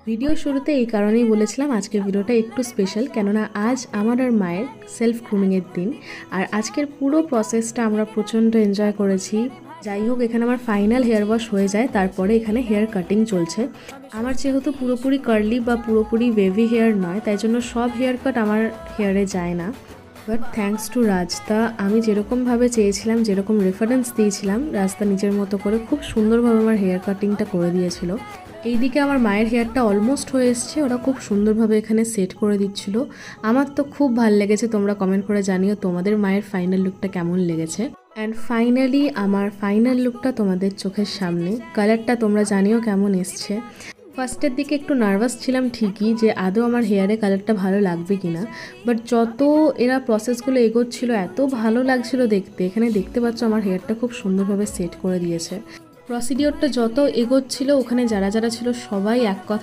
Video শুরুতে এই কারণেই বলেছিলাম আজকের ভিডিওটা একটু স্পেশাল, কেননা আজ আমার আর মায়ের সেলফ গ্রুমিংয়ের দিন। আর আজকের পুরো প্রসেসটা আমরা প্রচণ্ড এনজয় করেছি। যাই হোক, এখানে আমার ফাইনাল হেয়ার ওয়াশ হয়ে যায়, তারপরে এখানে হেয়ার কাটিং চলছে। আমার যেহেতু পুরোপুরি কার্লি বা পুরোপুরি ওয়েভি হেয়ার নয়, তাই জন্য সব হেয়ার কাট আমার হেয়ারে যায় না। বাট থ্যাঙ্কস টু রাজদা, আমি যেরকমভাবে চেয়েছিলাম, যেরকম রেফারেন্স দিয়েছিলাম, রাজদা নিজের মতো করে খুব সুন্দরভাবে আমার হেয়ার কাটিংটা করে দিয়েছিল। এইদিকে আমার মায়ের হেয়ারটা অলমোস্ট হয়ে এসছে, ওরা খুব সুন্দরভাবে এখানে সেট করে দিচ্ছিল। আমার তো খুব ভালো লেগেছে, তোমরা কমেন্ট করে জানিও তোমাদের মায়ের ফাইনাল লুকটা কেমন লেগেছে। অ্যান্ড ফাইনালি আমার ফাইনাল লুকটা তোমাদের চোখের সামনে। কালারটা তোমরা জানিও কেমন এসছে। ফার্স্টের দিকে একটু নার্ভাস ছিলাম ঠিকই, যে আদৌ আমার হেয়ারে কালারটা ভালো লাগবে কি না, বাট যত এরা প্রসেসগুলো এগোচ্ছিল এত ভালো লাগছিল দেখতে। এখানে দেখতে পাচ্ছ আমার হেয়ারটা খুব সুন্দরভাবে সেট করে দিয়েছে। প্রসিডিওরটা যত এগোচ্ছিল ওখানে যারা যারা ছিল সবাই এক কথা